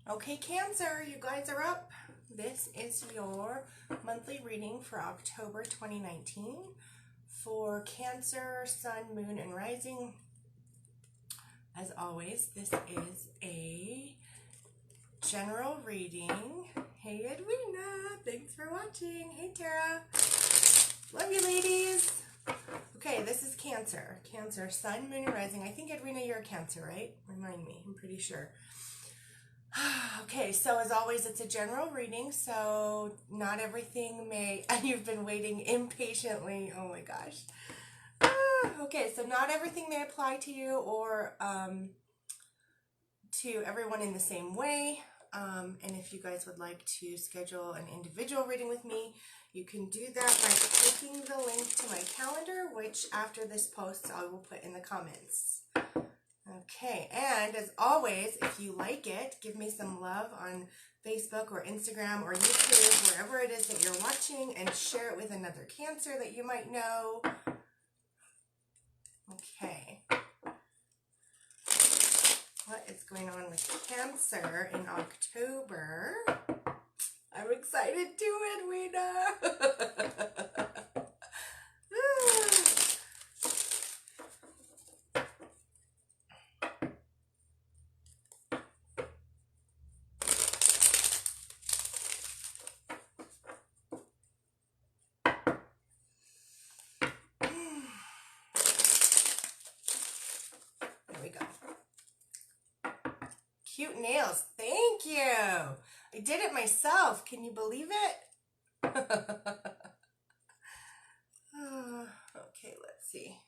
Okay, Cancer, you guys are up. This is your monthly reading for October 2019 for Cancer, Sun, Moon, and Rising. As always, this is a general reading. Hey, Edwina, thanks for watching. Hey, Tara. Love you, ladies. Okay, this is Cancer. Cancer, Sun, Moon, and Rising. I think, Edwina, you're a Cancer, right? Remind me. I'm pretty sure. Okay, so as always, it's a general reading, so not everything may, and you've been waiting impatiently, oh my gosh. Okay, so not everything may apply to you or to everyone in the same way. And if you guys would like to schedule an individual reading with me, you can do that by clicking the link to my calendar, which after this post, I will put in the comments. Okay, and as always, if you like it, give me some love on Facebook or Instagram or YouTube, wherever it is that you're watching, and share it with another Cancer that you might know. Okay. What is going on with Cancer in October? I'm excited too, Edwina. There we go. Cute nails. Thank you. I did it myself. Can you believe it? Okay, let's see.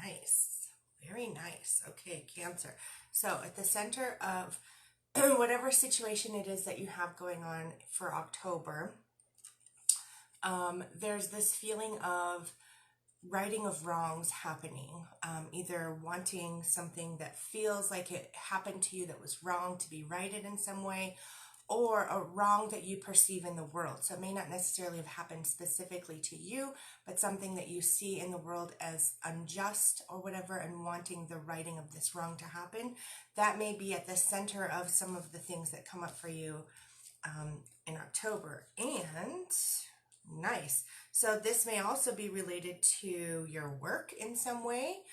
Nice. Very nice. Okay, Cancer. So at the center of whatever situation it is that you have going on for October, there's this feeling of righting of wrongs happening, either wanting something that feels like it happened to you that was wrong to be righted in some way, or a wrong that you perceive in the world. So it may not necessarily have happened specifically to you, but something that you see in the world as unjust or whatever, and wanting the righting of this wrong to happen. That may be at the center of some of the things that come up for you in October. And nice. So this may also be related to your work in some way.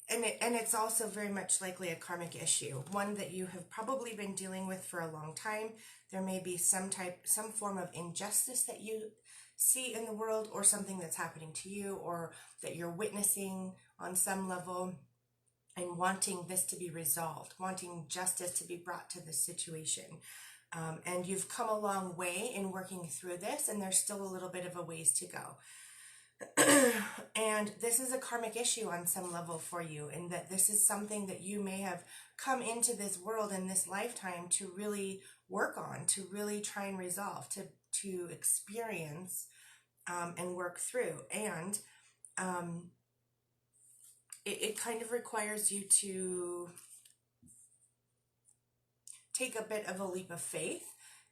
And it's also very much likely a karmic issue, one that you have probably been dealing with for a long time. There may be some form of injustice that you see in the world, or something that's happening to you, or that you're witnessing on some level, and wanting this to be resolved, wanting justice to be brought to this situation. And you've come a long way in working through this, and there's still a little bit of a ways to go. And this is a karmic issue on some level for you, in that this is something that you may have come into this world in this lifetime to really work on, to really try and resolve, to experience and work through. And it kind of requires you to take a bit of a leap of faith,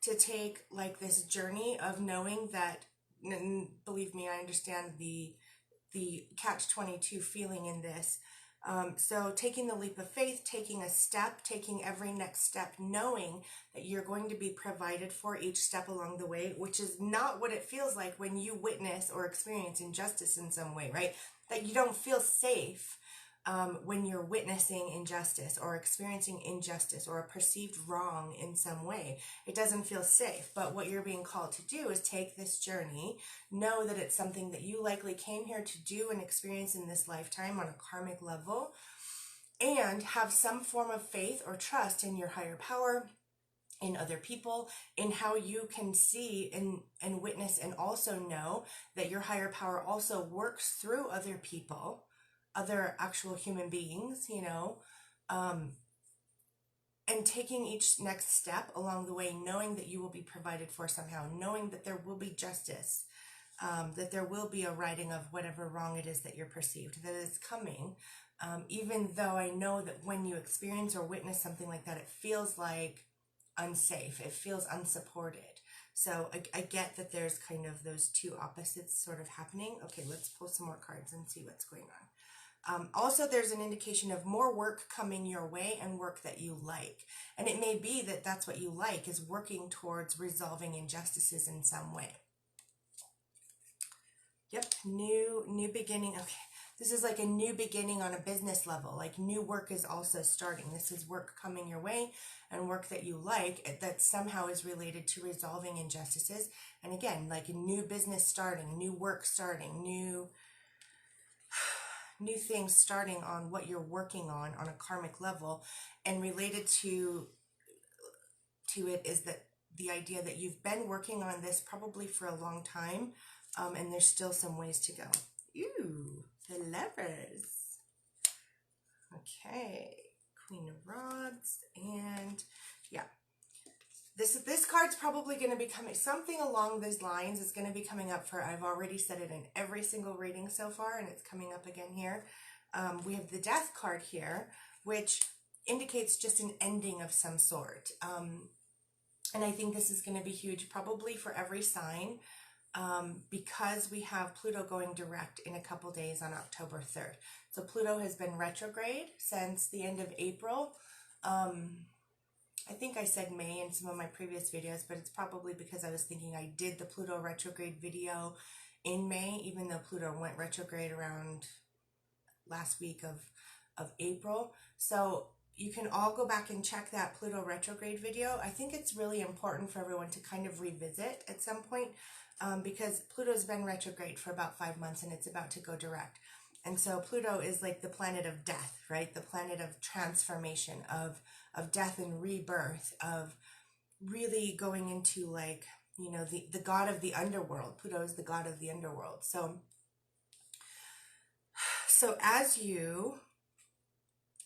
to take like this journey of knowing that, and believe me, I understand the catch-22 feeling in this. So taking the leap of faith, taking a step, taking every next step, knowing that you're going to be provided for each step along the way, which is not what it feels like when you witness or experience injustice in some way, right? That you don't feel safe when you're witnessing injustice or experiencing injustice or a perceived wrong in some way. It doesn't feel safe. But what you're being called to do is take this journey, know that it's something that you likely came here to do and experience in this lifetime on a karmic level, and have some form of faith or trust in your higher power, in other people, in how you can see and witness, and also know that your higher power also works through other people, other actual human beings, and taking each next step along the way, knowing that you will be provided for somehow, knowing that there will be justice, that there will be a righting of whatever wrong it is that you're perceived, that is coming. Even though I know that when you experience or witness something like that, it feels like unsafe. It feels unsupported. So I get that there's kind of those two opposites sort of happening. Okay, let's pull some more cards and see what's going on. Also, there's an indication of more work coming your way and work that you like. And it may be that that's what you like, is working towards resolving injustices in some way. Yep, new beginning. Okay, this is like a new beginning on a business level. Like new work is also starting. This is work coming your way and work that you like that somehow is related to resolving injustices. And again, like a new business starting, new work starting, new things starting on what you're working on a karmic level. And related to it is that the idea that you've been working on this probably for a long time, and there's still some ways to go. Ooh, the Lovers. Okay, Queen of Rods, and yeah, this card's probably going to be coming, something along these lines is going to be coming up for, I've already said it in every single reading so far, and it's coming up again here. We have the Death card here, which indicates just an ending of some sort. And I think this is going to be huge, probably for every sign, because we have Pluto going direct in a couple days on October 3rd. So Pluto has been retrograde since the end of April. I think I said May in some of my previous videos, but it's probably because I was thinking I did the Pluto retrograde video in May, even though Pluto went retrograde around last week of April. So you can all go back and check that Pluto retrograde video. I think it's really important for everyone to kind of revisit at some point, because Pluto's been retrograde for about 5 months and it's about to go direct. And so Pluto is like the planet of death, right? The planet of transformation, of death and rebirth, of really going into, like, you know, the god of the underworld. Pluto is the god of the underworld. So as you,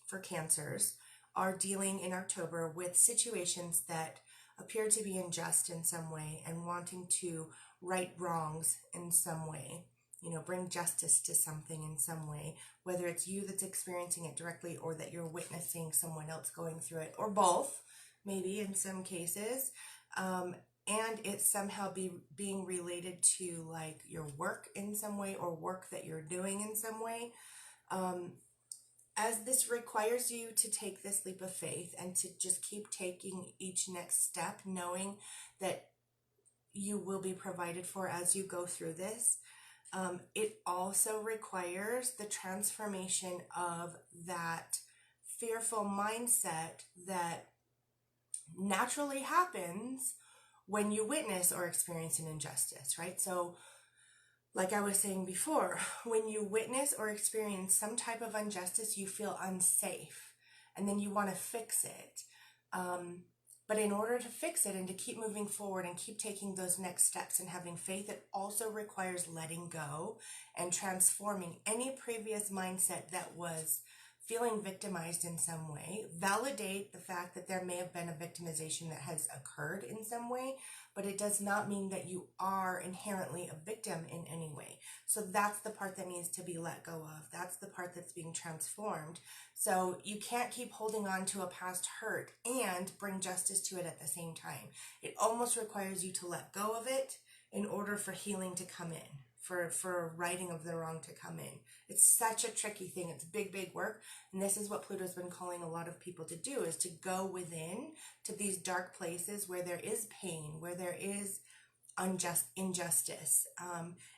for Cancers, are dealing in October with situations that appear to be unjust in some way and wanting to right wrongs in some way, you know, bring justice to something in some way, whether it's you that's experiencing it directly or that you're witnessing someone else going through it, or both, maybe in some cases, and it's somehow being related to like your work in some way or work that you're doing in some way. As this requires you to take this leap of faith and to just keep taking each next step, knowing that you will be provided for as you go through this. It also requires the transformation of that fearful mindset that naturally happens when you witness or experience an injustice, right? So like I was saying before, when you witness or experience some type of injustice, you feel unsafe and then you want to fix it. But in order to fix it and to keep moving forward and keep taking those next steps and having faith, it also requires letting go and transforming any previous mindset that was feeling victimized in some way. Validate the fact that there may have been a victimization that has occurred in some way, but it does not mean that you are inherently a victim in any way. So that's the part that needs to be let go of. That's the part that's being transformed. So you can't keep holding on to a past hurt and bring justice to it at the same time. It almost requires you to let go of it in order for healing to come in, for righting of the wrong to come in. It's such a tricky thing. It's big work. And this is what Pluto's been calling a lot of people to do, is to go within to these dark places where there is pain, where there is injustice,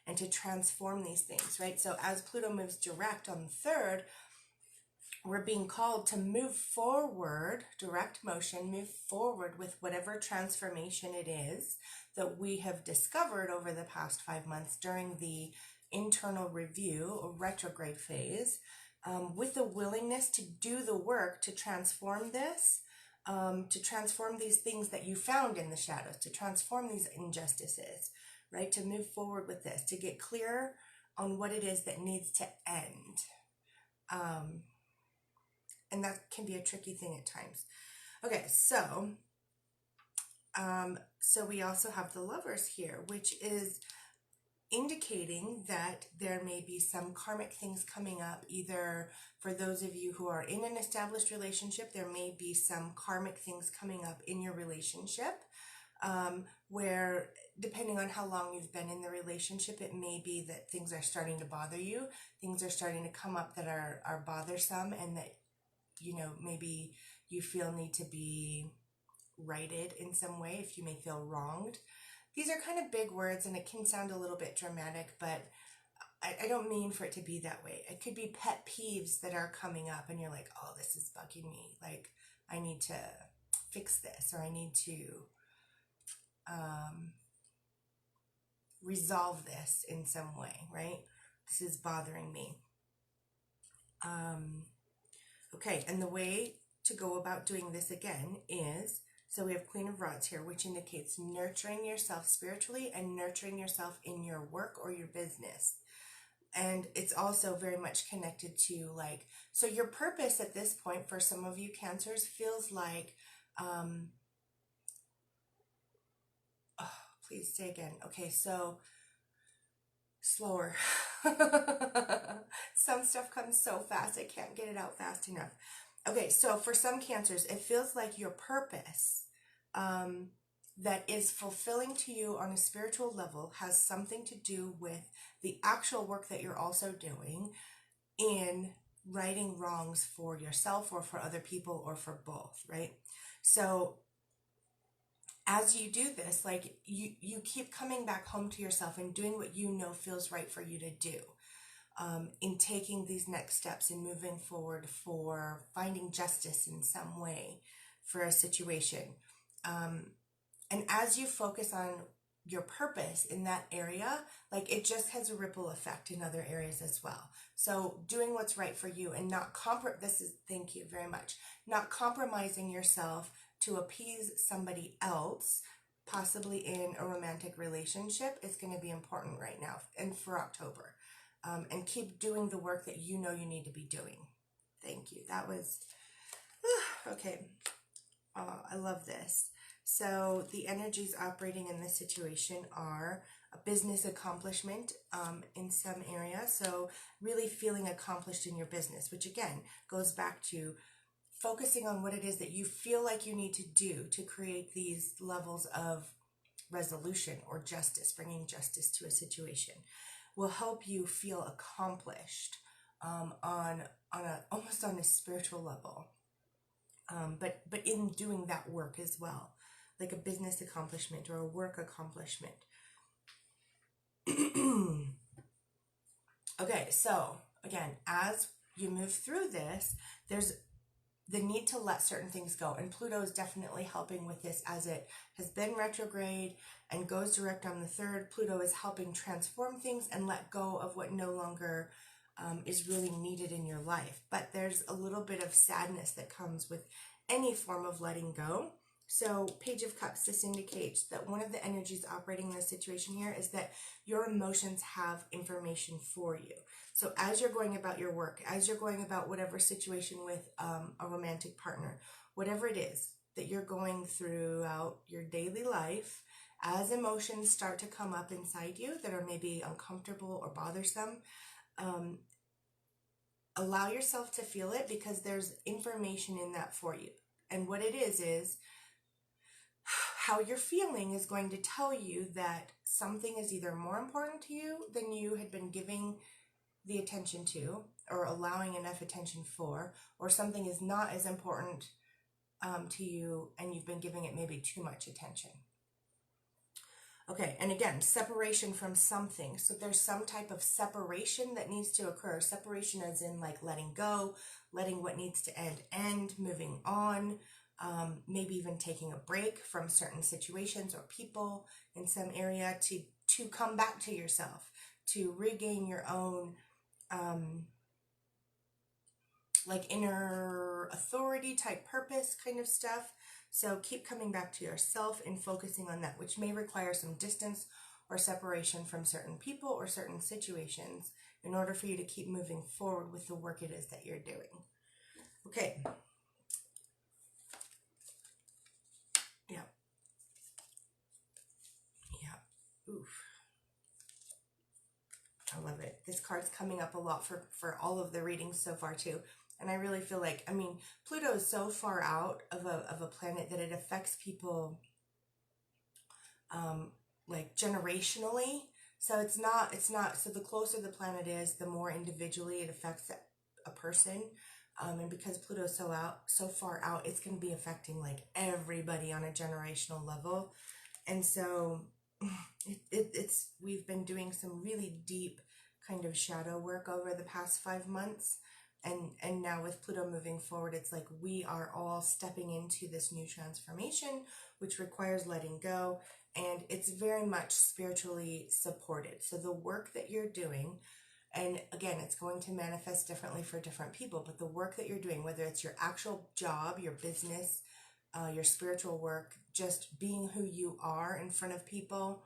and to transform these things, right? So as Pluto moves direct on the 3rd, we're being called to move forward, direct motion, move forward with whatever transformation it is that we have discovered over the past 5 months during the internal review or retrograde phase, with the willingness to do the work to transform this, to transform these things that you found in the shadows, to transform these injustices, right? To move forward with this, to get clear on what it is that needs to end. And that can be a tricky thing at times. Okay, so we also have the Lovers here, which is indicating that there may be some karmic things coming up. Either for those of you who are in an established relationship, there may be some karmic things coming up in your relationship, where depending on how long you've been in the relationship, it may be that things are starting to bother you. Things are starting to come up that are bothersome, and that, you know, maybe you feel need to be righted in some way, if you may feel wronged. These are kind of big words, and it can sound a little bit dramatic, but I don't mean for it to be that way. It could be pet peeves that are coming up, and you're like, oh, this is bugging me. Like, I need to fix this, or I need to resolve this in some way, right? This is bothering me. Okay, and the way to go about doing this again is, so we have Queen of Rods here, which indicates nurturing yourself spiritually and nurturing yourself in your work or your business. And it's also very much connected to, like, so your purpose at this point for some of you Cancers feels like, please say again. Okay, so slower. Some stuff comes so fast, I can't get it out fast enough. Okay, so for some Cancers, it feels like your purpose that is fulfilling to you on a spiritual level has something to do with the actual work that you're also doing in righting wrongs for yourself or for other people or for both, right? So as you do this, like, you keep coming back home to yourself and doing what you know feels right for you to do, in taking these next steps and moving forward for finding justice in some way for a situation. And as you focus on your purpose in that area, like, it just has a ripple effect in other areas as well. So doing what's right for you and not thank you very much, not compromising yourself to appease somebody else, possibly in a romantic relationship, is going to be important right now and for October. And keep doing the work that you know you need to be doing. Thank you. That was, okay. I love this. So the energies operating in this situation are a business accomplishment in some area. So really feeling accomplished in your business, which again goes back to focusing on what it is that you feel like you need to do to create these levels of resolution or justice, bringing justice to a situation, will help you feel accomplished on almost on a spiritual level. But in doing that work as well, like a business accomplishment or a work accomplishment. Okay, so again, as you move through this, there's the need to let certain things go. And Pluto is definitely helping with this, as it has been retrograde and goes direct on the 3rd. Pluto is helping transform things and let go of what no longer is really needed in your life. But there's a little bit of sadness that comes with any form of letting go. So Page of Cups, this indicates that one of the energies operating in this situation here is that your emotions have information for you. So as you're going about your work, as you're going about whatever situation with a romantic partner, whatever it is that you're going throughout your daily life, as emotions start to come up inside you that are maybe uncomfortable or bothersome, allow yourself to feel it, because there's information in that for you. And what it is how you're feeling is going to tell you that something is either more important to you than you had been giving the attention to or allowing enough attention for, or something is not as important to you and you've been giving it maybe too much attention. Okay, and again, separation from something. So there's some type of separation that needs to occur. Separation as in like letting go, letting what needs to end, moving on, maybe even taking a break from certain situations or people in some area to come back to yourself, to regain your own like inner authority type purpose kind of stuff. So keep coming back to yourself and focusing on that, which may require some distance or separation from certain people or certain situations in order for you to keep moving forward with the work it is that you're doing. Okay. Yeah. Oof. I love it. This card's coming up a lot for all of the readings so far too. And I really feel like, I mean, Pluto is so far out of a planet that it affects people like generationally. So it's not, so the closer the planet is, the more individually it affects a person. And because Pluto's so far out, it's going to be affecting like everybody on a generational level. And so we've been doing some really deep kind of shadow work over the past 5 months. And now with Pluto moving forward, it's like we are all stepping into this new transformation, which requires letting go. And it's very much spiritually supported. So the work that you're doing, and again, it's going to manifest differently for different people, but the work that you're doing, whether it's your actual job, your business, your spiritual work, just being who you are in front of people,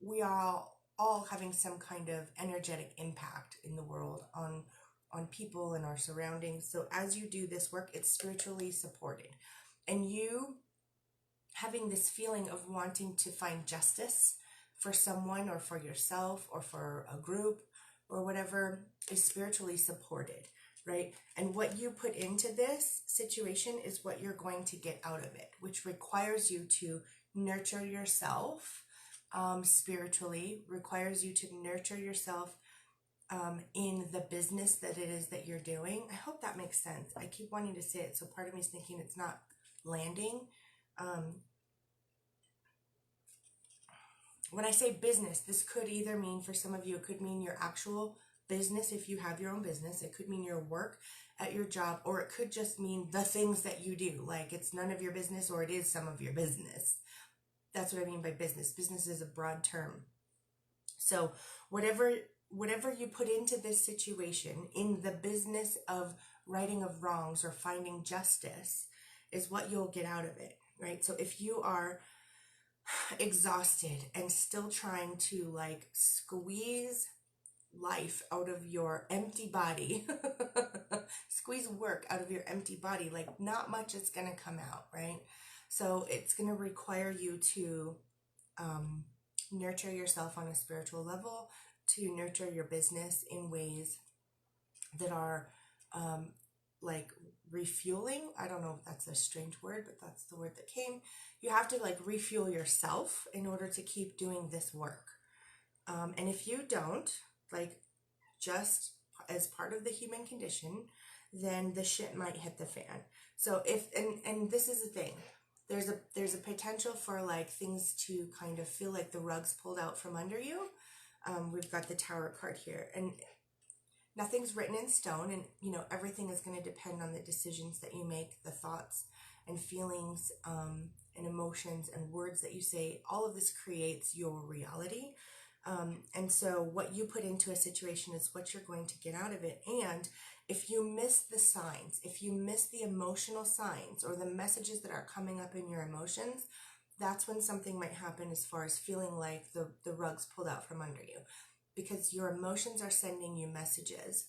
we are all having some kind of energetic impact in the world on people and our surroundings. So as you do this work, it's spiritually supported. And you having this feeling of wanting to find justice for someone or for yourself or for a group or whatever is spiritually supported, right? And what you put into this situation is what you're going to get out of it, which requires you to nurture yourself spiritually, requires you to nurture yourself in the business that it is that you're doing. I hope that makes sense. I keep wanting to say it, so part of me is thinking it's not landing. When I say business, this could either mean, for some of you, it could mean your actual business if you have your own business. It could mean your work at your job, or it could just mean the things that you do. Like it's none of your business or it is some of your business. That's what I mean by business. Business is a broad term. So whatever you put into this situation in the business of righting of wrongs or finding justice is what you'll get out of it, right? So if you are exhausted and still trying to like squeeze life out of your empty body, squeeze work out of your empty body, like not much is going to come out, right? So it's going to require you to nurture yourself on a spiritual level, to nurture your business in ways that are like refueling. I don't know if that's a strange word, but that's the word that came. You have to like refuel yourself in order to keep doing this work. And if you don't, like just as part of the human condition, then the shit might hit the fan. So if, and this is the thing, there's a potential for like things to kind of feel like the rug's pulled out from under you. We've got the Tower card here, and nothing's written in stone, and you know everything is going to depend on the decisions that you make, the thoughts and feelings and emotions and words that you say. All of this creates your reality, and so what you put into a situation is what you're going to get out of it. And if you miss the signs, if you miss the emotional signs or the messages that are coming up in your emotions, that's when something might happen as far as feeling like the rug's pulled out from under you, because your emotions are sending you messages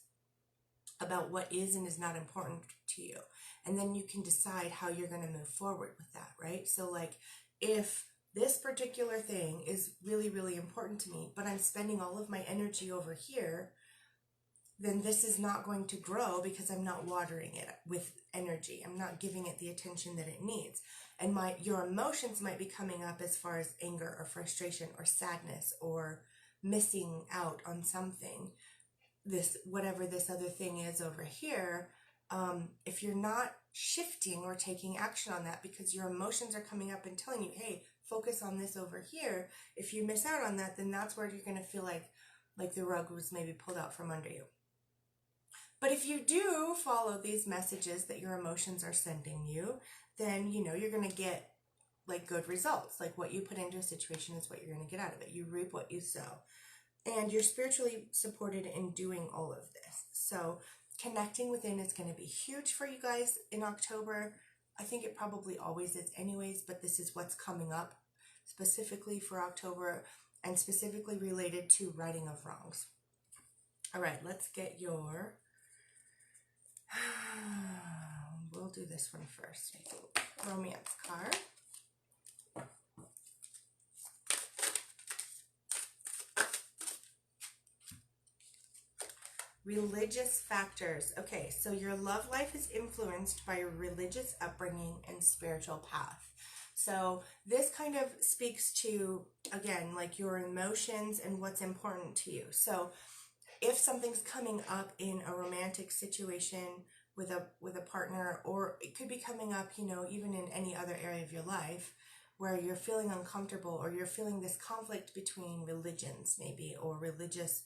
about what is and is not important to you. And then you can decide how you're going to move forward with that, right? So like if this particular thing is really, really important to me, but I'm spending all of my energy over here, then this is not going to grow because I'm not watering it with energy. I'm not giving it the attention that it needs. And your emotions might be coming up as far as anger or frustration or sadness or missing out on something. This, whatever this other thing is over here, if you're not shifting or taking action on that because your emotions are coming up and telling you, hey, focus on this over here. If you miss out on that, then that's where you're going to feel like the rug was maybe pulled out from under you. But if you do follow these messages that your emotions are sending you, then you know you're going to get like good results. Like what you put into a situation is what you're going to get out of it. You reap what you sow. And you're spiritually supported in doing all of this. So connecting within is going to be huge for you guys in October. I think it probably always is anyways, but this is what's coming up specifically for October and specifically related to righting of wrongs. All right, let's get your... We'll do this one first, I think. Romance card. Religious factors. Okay, so your love life is influenced by your religious upbringing and spiritual path. So this kind of speaks to, again, like your emotions and what's important to you. So if something's coming up in a romantic situation with a partner, or it could be coming up, you know, even in any other area of your life where you're feeling uncomfortable, or you're feeling this conflict between religions maybe, or religious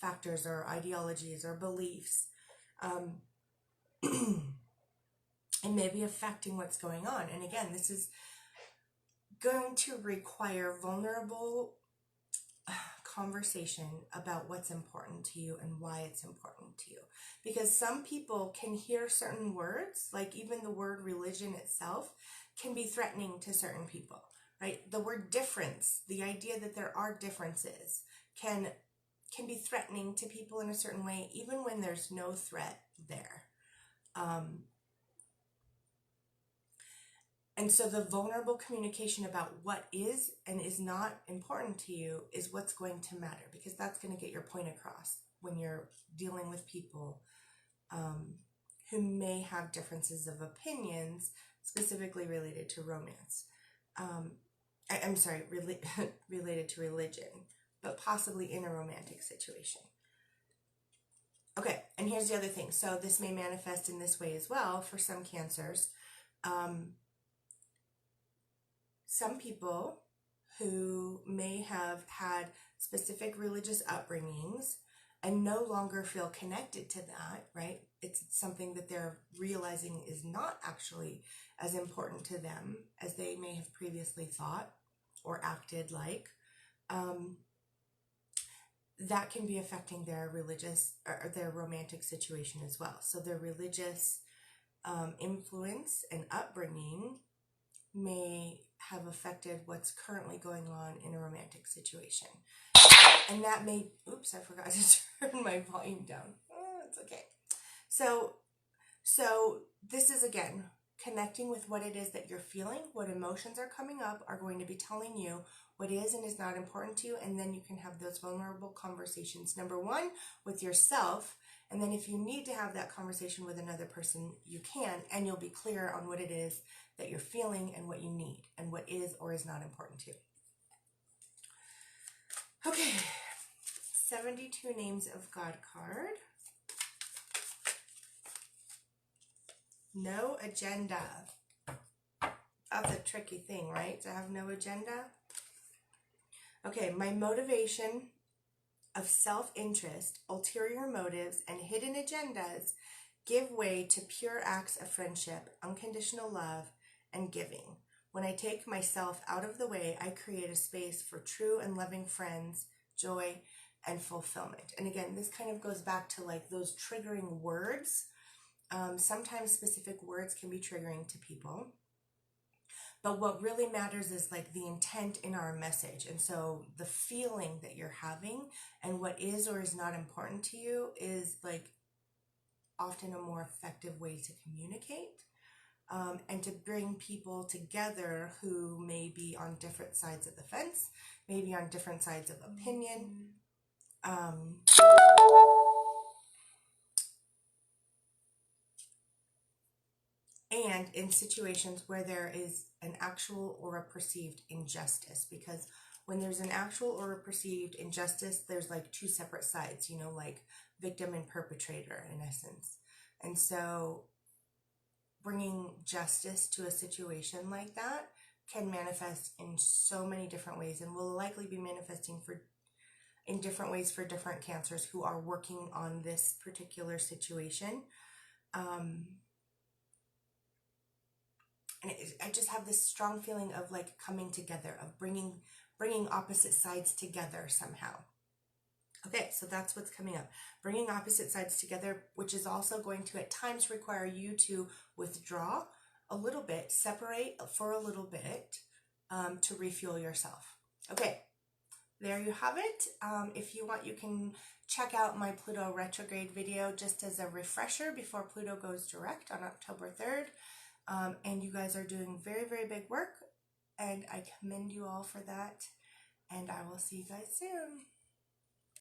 factors or ideologies or beliefs, it may be affecting what's going on. And again, this is going to require vulnerable conversation about what's important to you and why it's important to you. Because some people can hear certain words, like even the word religion itself can be threatening to certain people, right? The word difference, the idea that there are differences, can be threatening to people in a certain way, even when there's no threat there. And so the vulnerable communication about what is and is not important to you is what's going to matter, because that's going to get your point across when you're dealing with people who may have differences of opinions, specifically related to romance. I'm sorry, related to religion, but possibly in a romantic situation. Okay, and here's the other thing. So this may manifest in this way as well for some cancers. Some people who may have had specific religious upbringings and no longer feel connected to that, right? It's something that they're realizing is not actually as important to them as they may have previously thought or acted like. That can be affecting their religious or their romantic situation as well. So their religious influence and upbringing may have affected what's currently going on in a romantic situation. And that may, oops, I forgot to turn my volume down. Oh, it's okay. So this is, again, connecting with what it is that you're feeling, what emotions are coming up are going to be telling you what is and is not important to you, and then you can have those vulnerable conversations, number one, with yourself, and then if you need to have that conversation with another person, you can, and you'll be clear on what it is that you're feeling and what you need and what is or is not important to you. Okay, 72 Names of God card. No agenda. That's a tricky thing, right? To have no agenda. Okay, my motivation of self-interest, ulterior motives, and hidden agendas give way to pure acts of friendship, unconditional love, and giving. When I take myself out of the way, I create a space for true and loving friends, joy, and fulfillment. And again, this kind of goes back to like those triggering words. Sometimes specific words can be triggering to people. But what really matters is like the intent in our message. And so the feeling that you're having and what is or is not important to you is like often a more effective way to communicate and to bring people together who may be on different sides of the fence, maybe on different sides of opinion. And in situations where there is an actual or a perceived injustice, because when there's an actual or a perceived injustice, there's like two separate sides, you know, like victim and perpetrator in essence. And so bringing justice to a situation like that can manifest in so many different ways, and will likely be manifesting in different ways for different cancers who are working on this particular situation. And I just have this strong feeling of like coming together, of bringing opposite sides together somehow. Okay, so that's what's coming up. Bringing opposite sides together, which is also going to at times require you to withdraw a little bit, separate for a little bit to refuel yourself. Okay, there you have it. If you want, you can check out my Pluto retrograde video just as a refresher before Pluto goes direct on October 3rd. And you guys are doing very, very big work, and I commend you all for that, and I will see you guys soon.